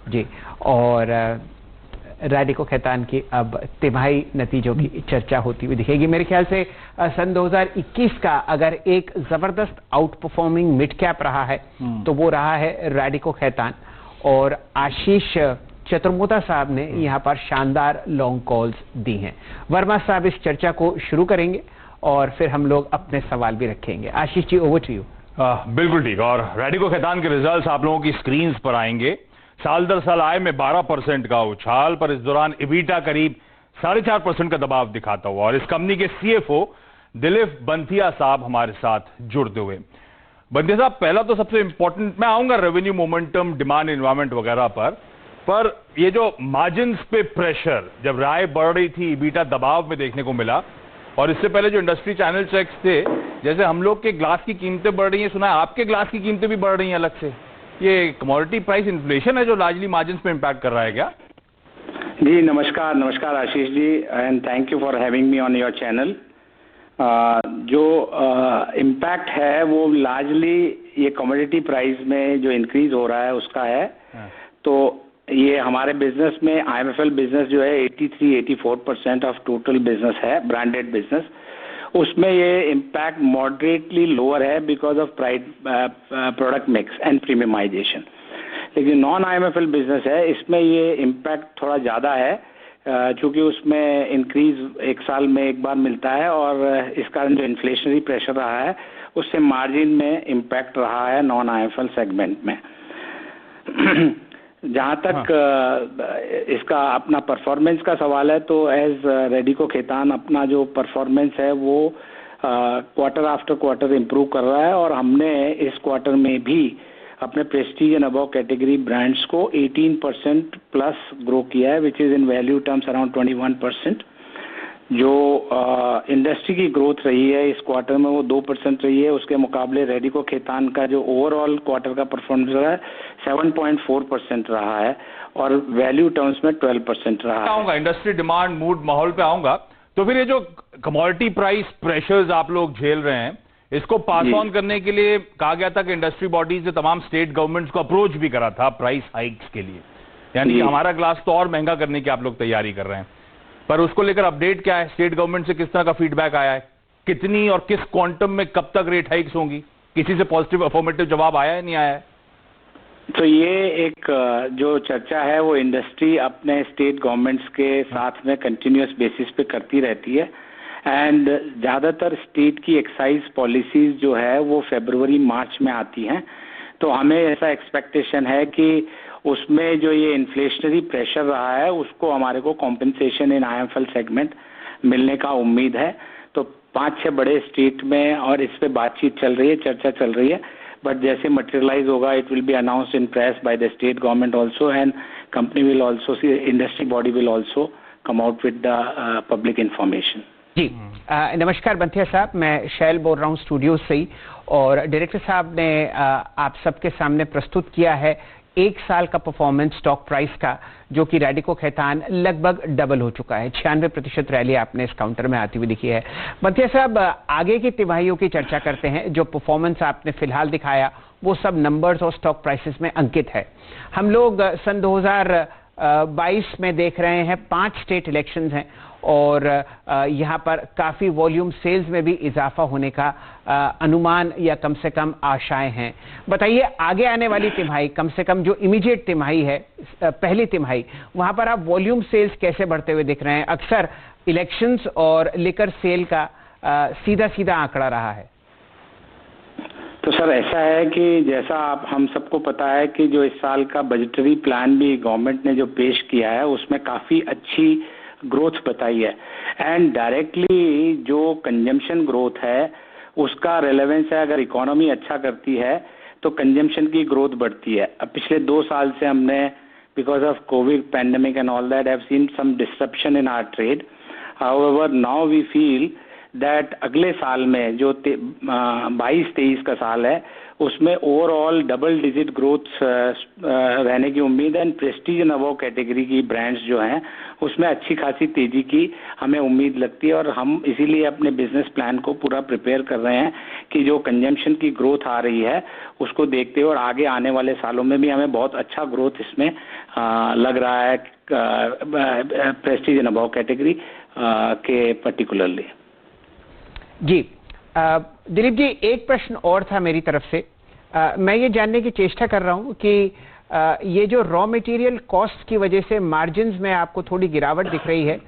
जी। और रैडिको खैतान की अब तिमाही नतीजों की चर्चा होती हुई दिखेगी। मेरे ख्याल से सन 2021 का अगर एक जबरदस्त आउट परफॉर्मिंग मिड कैप रहा है तो वो रहा है रैडिको खैतान, और आशीष चतुर्मोता साहब ने यहाँ पर शानदार लॉन्ग कॉल्स दी हैं। वर्मा साहब इस चर्चा को शुरू करेंगे और फिर हम लोग अपने सवाल भी रखेंगे। Ashish ji, over to you. बिल्कुल ठीक। और रैडिको खैतान के रिजल्ट्स आप लोगों की स्क्रीन पर आएंगे। साल दर साल आय में 12% का उछाल, पर इस दौरान इबिटा करीब 4.5% का दबाव दिखाता हुआ। और इस कंपनी के सीएफओ दिलीप बंथिया साहब हमारे साथ जुड़ते हुए। बंथिया साहब, पहला तो सबसे इंपॉर्टेंट, मैं आऊंगा रेवेन्यू मोमेंटम, डिमांड एनवायरमेंट वगैरह पर ये जो मार्जिन्स पे प्रेशर, जब राय बढ़ रही थी इबिटा दबाव में देखने को मिला, और इससे पहले जो इंडस्ट्री चैनल चेक्स थे, जैसे हम लोग के ग्लास की कीमतें बढ़ रही हैं, सुना है आपके ग्लास की कीमतें भी बढ़ रही हैं अलग से। ये कमोडिटी प्राइस इन्फ्लेशन है जो लार्जली मार्जिन्स पे इम्पैक्ट कर रहा है क्या? जी नमस्कार Ashish ji, and thank you for having me on your channel. जो इम्पैक्ट है वो लार्जली ये कमोडिटी प्राइस में जो इंक्रीज हो रहा है उसका है। तो ये हमारे बिजनेस में IMFL बिजनेस जो है 83-84% ऑफ टोटल बिजनेस है, ब्रांडेड बिजनेस। उसमें ये इम्पैक्ट मॉडरेटली लोअर है because of product mix and premiumization. लेकिन नॉन IMFL बिजनेस है, इसमें ये इम्पैक्ट थोड़ा ज़्यादा है क्योंकि उसमें इंक्रीज एक साल में एक बार मिलता है, और इस कारण जो इन्फ्लेशनरी प्रेशर रहा है उससे मार्जिन में इम्पैक्ट रहा है नॉन IMFL सेगमेंट में। जहाँ तक इसका अपना परफॉर्मेंस का सवाल है, तो एज रैडिको खैतान अपना जो परफॉर्मेंस है वो क्वार्टर आफ्टर क्वार्टर इम्प्रूव कर रहा है, और हमने इस क्वार्टर में भी अपने Prestige and above category brands को 18% प्लस ग्रो किया है, which is in value terms around 21%। जो इंडस्ट्री की ग्रोथ रही है इस क्वार्टर में वो 2% रही है। उसके मुकाबले रैडिको खैतान का जो ओवरऑल क्वार्टर का परफॉर्मेंस रहा है 7.4% रहा है, और वैल्यू टर्म्स में 12% रहा है। आऊंगा इंडस्ट्री डिमांड मूड माहौल पे आऊंगा। तो फिर ये जो कमोडिटी प्राइस प्रेशर्स आप लोग झेल रहे हैं, इसको पास ऑन करने के लिए कहा गया था कि इंडस्ट्री बॉडीज ने तमाम स्टेट गवर्नमेंट्स को अप्रोच भी करा था प्राइस हाइक्स के लिए, यानी कि हमारा ग्लास तो और महंगा करने की आप लोग तैयारी कर रहे हैं। पर उसको लेकर अपडेट क्या है? स्टेट गवर्नमेंट से किस तरह का फीडबैक आया है? कितनी और किस क्वांटम में कब तक रेट हाइक्स होंगी? किसी से पॉजिटिव अफर्मेटिव जवाब आया है, नहीं आया है? तो ये एक जो चर्चा है वो इंडस्ट्री अपने स्टेट गवर्नमेंट्स के साथ में कंटिन्यूअस बेसिस पे करती रहती है, एंड ज़्यादातर स्टेट की एक्साइज पॉलिसीज जो है वो फरवरी मार्च में आती हैं। तो हमें ऐसा एक्सपेक्टेशन है कि उसमें जो ये इन्फ्लेशनरी प्रेशर रहा है उसको हमारे को कॉम्पेंसेशन इन IMFL सेगमेंट मिलने का उम्मीद है। तो 5-6 बड़े स्टेट में और इस पे बातचीत चल रही है, चर्चा चल रही है, बट जैसे मटेरियलाइज होगा it will be announced in press by the state government also, and company will also, industry body will also come out with the public information. जी नमस्कार बंथिया साहब, मैं शैल बोल रहा हूँ स्टूडियो से ही, और डायरेक्टर साहब ने आप सबके सामने प्रस्तुत किया है एक साल का परफॉर्मेंस स्टॉक प्राइस का, जो कि रैडिको खैतान लगभग डबल हो चुका है। 96% रैली आपने इस काउंटर में आती हुई दिखी है। बंथिया साहब, आगे की तिमाहियों की चर्चा करते हैं। जो परफॉर्मेंस आपने फिलहाल दिखाया वो सब नंबर्स और स्टॉक प्राइसेस में अंकित है। हम लोग सन 2022 में देख रहे हैं 5 स्टेट इलेक्शंस हैं, और यहाँ पर काफ़ी वॉल्यूम सेल्स में भी इजाफा होने का अनुमान या कम से कम आशाएं हैं। बताइए आगे आने वाली तिमाही, कम से कम जो इमीडिएट तिमाही है, पहली तिमाही, वहाँ पर आप वॉल्यूम सेल्स कैसे बढ़ते हुए दिख रहे हैं? अक्सर इलेक्शंस और लिकर सेल का सीधा सीधा आंकड़ा रहा है। तो सर ऐसा है कि जैसा आप हम सबको पता है कि जो इस साल का बजटरी प्लान भी गवर्नमेंट ने जो पेश किया है उसमें काफ़ी अच्छी ग्रोथ बताई है, एंड डायरेक्टली जो कंजम्पशन ग्रोथ है उसका रेलेवेंस है। अगर इकोनॉमी अच्छा करती है तो कंजम्पशन की ग्रोथ बढ़ती है। अब पिछले 2 साल से हमने because of COVID pandemic and all that have seen some disruption in our trade. However now we feel that अगले साल में जो 22-23 का साल है उसमें ओवरऑल डबल डिजिट ग्रोथ रहने की उम्मीद है। And Prestige and above category की ब्रांड्स जो हैं उसमें अच्छी खासी तेजी की हमें उम्मीद लगती है, और हम इसीलिए अपने बिजनेस प्लान को पूरा प्रिपेयर कर रहे हैं कि जो कंजम्पशन की ग्रोथ आ रही है उसको देखते हुए और आगे आने वाले सालों में भी हमें बहुत अच्छा ग्रोथ इसमें लग रहा है प्रेस्टीज एंड अबव कैटेगरी के पर्टिकुलरली। जी दिलीप जी, एक प्रश्न और था मेरी तरफ से। मैं ये जानने की चेष्टा कर रहा हूँ कि ये जो रॉ मटेरियल कॉस्ट की वजह से मार्जिन्स में आपको थोड़ी गिरावट दिख रही है,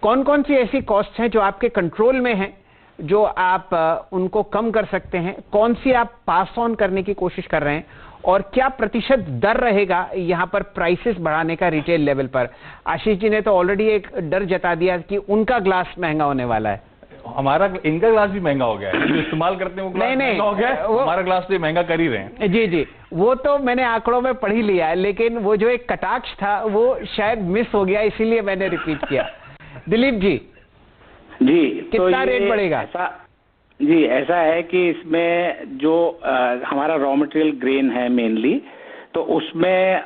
कौन कौन सी ऐसी कॉस्ट हैं जो आपके कंट्रोल में हैं, जो आप उनको कम कर सकते हैं, कौन सी आप पास ऑन करने की कोशिश कर रहे हैं, और क्या प्रतिशत दर रहेगा यहाँ पर प्राइसेस बढ़ाने का रिटेल लेवल पर? आशीष जी ने तो ऑलरेडी एक डर जता दिया कि उनका ग्लास महंगा होने वाला है। इनका ग्लास भी महंगा हो गया है, जो इस्तेमाल करते हैं वो ग्लास महंगा हो गया है, हमारा ग्लास तो महंगा कर ही रहे हैं। जी जी, वो तो मैंने आंकड़ों में पढ़ ही लिया है, लेकिन वो जो एक कटाक्ष था वो शायद मिस हो गया, इसीलिए मैंने रिपीट किया। दिलीप जी जी, कितना रेट बढ़ेगा? ऐसा है कि इसमें जो हमारा रॉ मटेरियल ग्रेन है मेनली, तो उसमें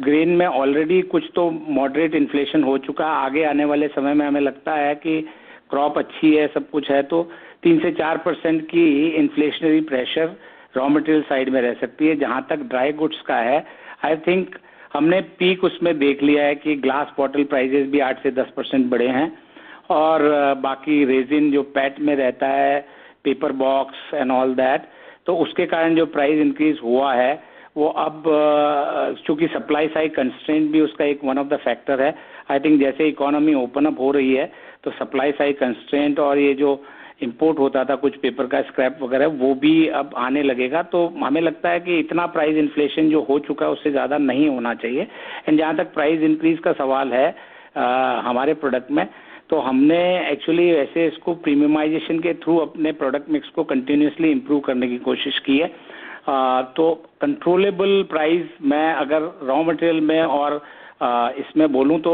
ग्रेन में ऑलरेडी कुछ तो मॉडरेट इन्फ्लेशन हो चुका है। आगे आने वाले समय में हमें लगता है कि क्रॉप अच्छी है, सब कुछ है, तो 3 से 4% की inflationary pressure raw material side में रह सकती है। जहां तक ड्राई गुड्स का है, आई थिंक हमने पीक उसमें देख लिया है कि ग्लास बॉटल प्राइजेस भी 8 से 10% बढ़े हैं, और बाकी रेजिन जो पैट में रहता है, paper box and all that, तो उसके कारण जो प्राइस इंक्रीज हुआ है वो अब चूंकि सप्लाई साइड कंस्ट्रेंट भी उसका एक वन ऑफ द फैक्टर है। आई थिंक जैसे इकोनॉमी ओपन अप हो रही है तो सप्लाई साइड कंस्ट्रेंट और ये जो इंपोर्ट होता था कुछ पेपर का स्क्रैप वगैरह वो भी अब आने लगेगा। तो हमें लगता है कि इतना प्राइस इन्फ्लेशन जो हो चुका है उससे ज़्यादा नहीं होना चाहिए। एंड जहाँ तक प्राइस इंक्रीज का सवाल है हमारे प्रोडक्ट में, तो हमने एक्चुअली वैसे इसको प्रीमियमाइजेशन के थ्रू अपने प्रोडक्ट मिक्स को कंटिन्यूसली इम्प्रूव करने की कोशिश की है। तो कंट्रोलेबल प्राइस मैं अगर रॉ मटेरियल में और इसमें बोलूं तो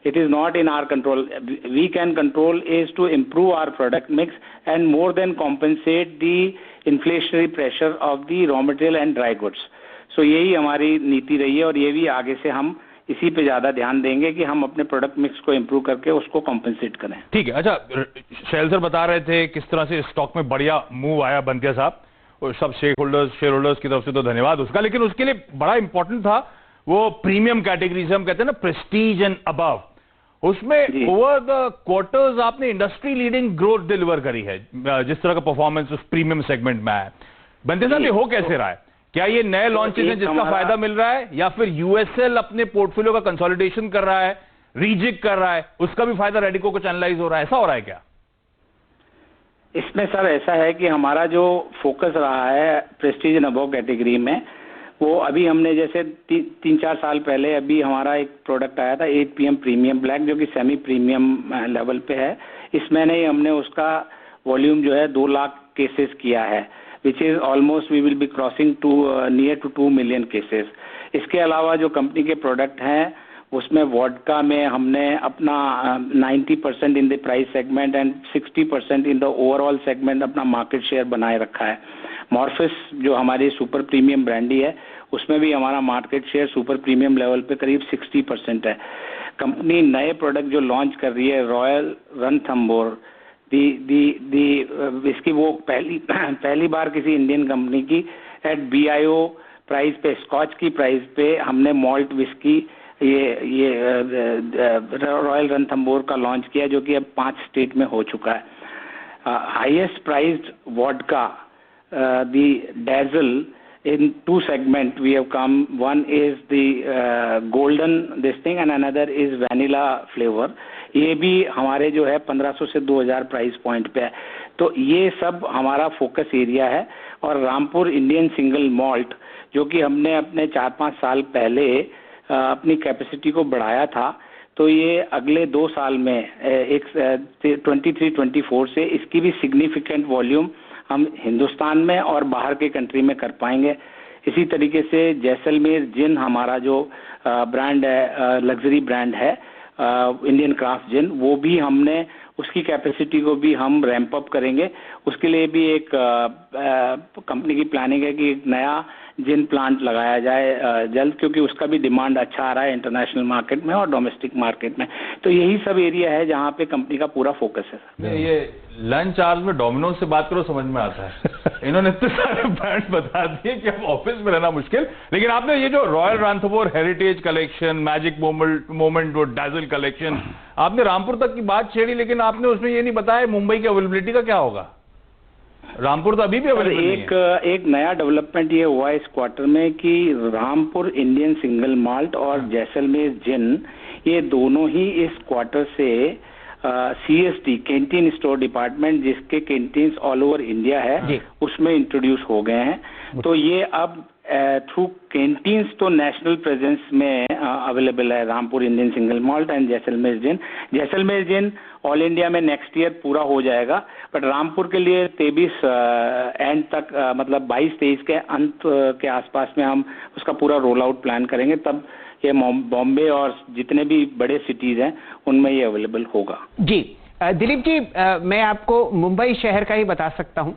it is not in our control. We can control is to improve our product mix and more than compensate the inflationary pressure of the raw material and dry goods. So यही हमारी नीति रही है, और ये भी आगे से हम इसी पे ज्यादा ध्यान देंगे कि हम अपने प्रोडक्ट मिक्स को इम्प्रूव करके उसको कॉम्पेंसेट करें। ठीक है। अच्छा, शैल सर बता रहे थे किस तरह से स्टॉक में बढ़िया मूव आया बंतिया साहब, और सब शेयर होल्डर्स की तरफ से तो धन्यवाद उसका, लेकिन उसके लिए बड़ा इंपॉर्टेंट था वो प्रीमियम कैटेगरी से हम कहते हैं ना, प्रेस्टीज एंड अबव, उसमें ओवर द क्वार्टर्स आपने इंडस्ट्री लीडिंग ग्रोथ डिलीवर करी है, जिस तरह का परफॉर्मेंस उस प्रीमियम सेगमेंट में है। बंतिया साहब ये हो कैसे रहा है? क्या ये नए लॉन्चेस हैं जिसका फायदा मिल रहा है, या फिर यूएसएल अपने पोर्टफोलियो का कंसोलिडेशन कर रहा है, रीजिक कर रहा है, उसका भी फायदा रेडिको को चैनलाइज हो रहा है, ऐसा हो रहा है क्या? इसमें सर ऐसा है कि हमारा जो फोकस रहा है प्रेस्टीज एंड अबव कैटेगरी में, वो अभी हमने जैसे 3-4 साल पहले अभी हमारा एक प्रोडक्ट आया था 8 PM प्रीमियम ब्लैक, जो कि सेमी प्रीमियम लेवल पे है। इस महीने ही हमने उसका वॉल्यूम जो है 2 लाख केसेस किया है, which is almost we will be crossing to near to 2 million cases। इसके अलावा जो कंपनी के प्रोडक्ट हैं उसमें वोडका में हमने अपना 90% in the price segment and 60% in the overall segment अपना मार्केट शेयर बनाए रखा है। मॉर्फिस जो हमारी सुपर प्रीमियम ब्रांडी है उसमें भी हमारा market share super premium level पे करीब 60% है। कंपनी नए प्रोडक्ट जो लॉन्च कर रही है रॉयल रणथंबोर, इसकी वो पहली बार किसी इंडियन कंपनी की एट BIO प्राइस पे, स्कॉच की प्राइस पे हमने मॉल्ट विस्की ये रॉयल रणथंबोर का लॉन्च किया, जो कि अब 5 स्टेट में हो चुका है। Highest priced vodka the dazzle in 2 segments we have come. One is the golden this thing and another is vanilla flavor। ये भी हमारे जो है 1500 से 2000 प्राइस पॉइंट पे है। तो ये सब हमारा फोकस एरिया है। और रामपुर इंडियन सिंगल मॉल्ट जो कि हमने अपने 4-5 साल पहले अपनी कैपेसिटी को बढ़ाया था, तो ये अगले 2 साल में एक 23-24 से इसकी भी सिग्निफिकेंट वॉल्यूम हम हिंदुस्तान में और बाहर के कंट्री में कर पाएंगे। इसी तरीके से जैसलमेर जिन हमारा जो ब्रांड है, लग्जरी ब्रांड है, इंडियन क्राफ्ट जिन, वो भी हमने उसकी कैपेसिटी को भी हम रैंप अप करेंगे। उसके लिए भी एक कंपनी की प्लानिंग है कि एक नया जिन प्लांट लगाया जाए जल्द, क्योंकि उसका भी डिमांड अच्छा आ रहा है इंटरनेशनल मार्केट में और डोमेस्टिक मार्केट में। तो यही सब एरिया है जहाँ पे कंपनी का पूरा फोकस है। ये लंच आवर्स में डोमिनोज से बात करो समझ में आता है। इन्होंने इतने सारे ब्रांड बता दिए कि अब ऑफिस में रहना मुश्किल। लेकिन आपने ये जो royal Ranthambore heritage collection, magic moment, dazzle collection, आपने रामपुर तक की बात छेड़ी, लेकिन आपने उसमें ये नहीं बताया मुंबई की अवेलेबिलिटी का क्या होगा। रामपुर तो अभी भी अवेलेबल नहीं है। एक नया डेवलपमेंट ये हुआ इस क्वार्टर में कि रामपुर इंडियन सिंगल माल्ट और जैसलमेर जिन, ये दोनों ही इस क्वार्टर से CSD कैंटीन स्टोर डिपार्टमेंट, जिसके कैंटीन्स ऑल ओवर इंडिया है, उसमें इंट्रोड्यूस हो गए हैं। तो ये अब थ्रू कैंटीन्स तो नेशनल प्रेजेंस में अवेलेबल है Rampur Indian single malt and Jaisalmer gin. Jaisalmer gin all India में नेक्स्ट ईयर पूरा हो जाएगा, बट रामपुर के लिए 23 एंड तक, मतलब 22-23 के अंत के आसपास में हम उसका पूरा रोल आउट प्लान करेंगे, तब ये बॉम्बे और जितने भी बड़े सिटीज हैं उनमें ये अवेलेबल होगा। जी दिलीप जी, मैं आपको मुंबई शहर का ही बता सकता हूँ।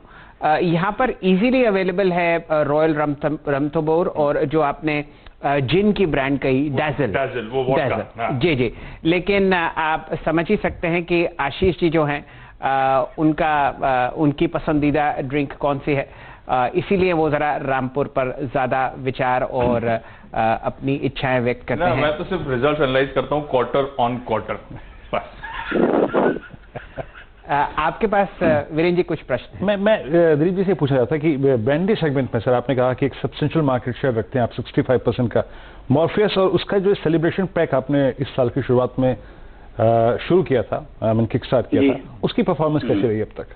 यहाँ पर इजीली अवेलेबल है रॉयल रणथंभौर और जो आपने जिन की ब्रांड कही डैजल, वो वोडका। जी, लेकिन आप समझ ही सकते हैं कि आशीष जी जो हैं उनकी पसंदीदा ड्रिंक कौन सी है, इसीलिए वो जरा रामपुर पर ज्यादा विचार और अपनी इच्छाएं व्यक्त करते हैं। मैं तो सिर्फ रिजल्ट एनालाइज करता हूँ क्वार्टर ऑन क्वार्टर। आपके पास वीरेंद्र जी कुछ प्रश्न? मैं दिलीप जी से पूछ रहा था कि ब्रांडी सेगमेंट में सर आपने कहा कि एक सब्सटेंशियल मार्केट शेयर रखते हैं आप 65% का मॉर्फियस, और उसका जो सेलिब्रेशन पैक आपने इस साल की शुरुआत में शुरू किया था, मैंने किक स्टार्ट किया था, उसकी परफॉर्मेंस कैसी रही अब तक?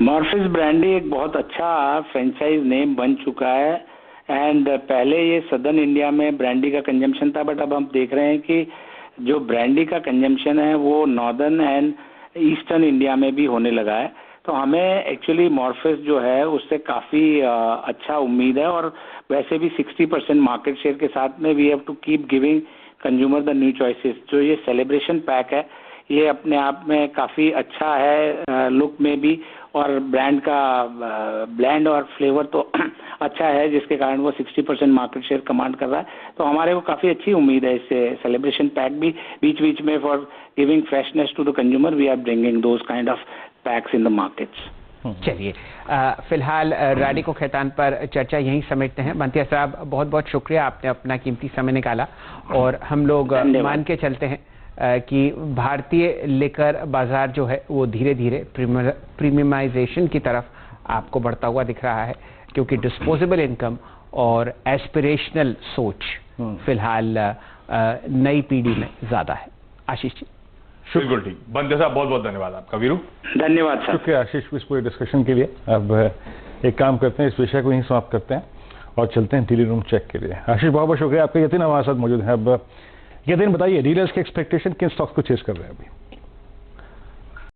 मॉर्फियस ब्रांडी एक बहुत अच्छा फ्रेंचाइज नेम बन चुका है एंड पहले ये सदर्न इंडिया में ब्रांडी का कंजम्पशन था, बट अब हम देख रहे हैं कि जो ब्रांडी का कंजम्पशन है वो नॉर्दर्न एंड ईस्टर्न इंडिया में भी होने लगा है। तो हमें एक्चुअली मॉर्फिस जो है उससे काफ़ी अच्छा उम्मीद है, और वैसे भी 60% मार्केट शेयर के साथ में we have to keep giving consumer the new choices. जो ये सेलिब्रेशन पैक है ये अपने आप में काफ़ी अच्छा है लुक में भी, और ब्रांड का ब्लेंड और फ्लेवर तो अच्छा है, जिसके कारण वो 60% मार्केट शेयर कमांड कर रहा है। तो हमारे को काफ़ी अच्छी उम्मीद है इससे। सेलिब्रेशन पैक भी बीच बीच में for giving freshness to the consumer we are bringing those kind of packs in the markets. चलिए फिलहाल रैडिको खैतान पर चर्चा यहीं समेटते हैं। बंतिया साहब बहुत बहुत शुक्रिया, आपने अपना कीमती समय निकाला, और हम लोग मान के चलते हैं कि भारतीय लिकर बाजार जो है वो धीरे धीरे प्रीमियमाइजेशन की तरफ आपको बढ़ता हुआ दिख रहा है, क्योंकि डिस्पोजेबल इनकम और एस्पिरेशनल सोच फिलहाल नई पीढ़ी में ज्यादा है। आशीष जी? बिल्कुल ठीक। बंदे साहब बहुत बहुत धन्यवाद आपका। वीरू? धन्यवाद सर। शुक्रिया आशीष इस पूरे डिस्कशन के लिए। अब एक काम करते हैं, इस विषय को यहीं समाप्त करते हैं और चलते हैं डेली रूम चेक के लिए। आशीष बहुत बहुत शुक्रिया आपका। यतीन हमारे साथ मौजूद है। अब यतीन बताइए, डीलर्स के एक्सपेक्टेशन किन स्टॉक्स को चेस कर रहे हैं अभी?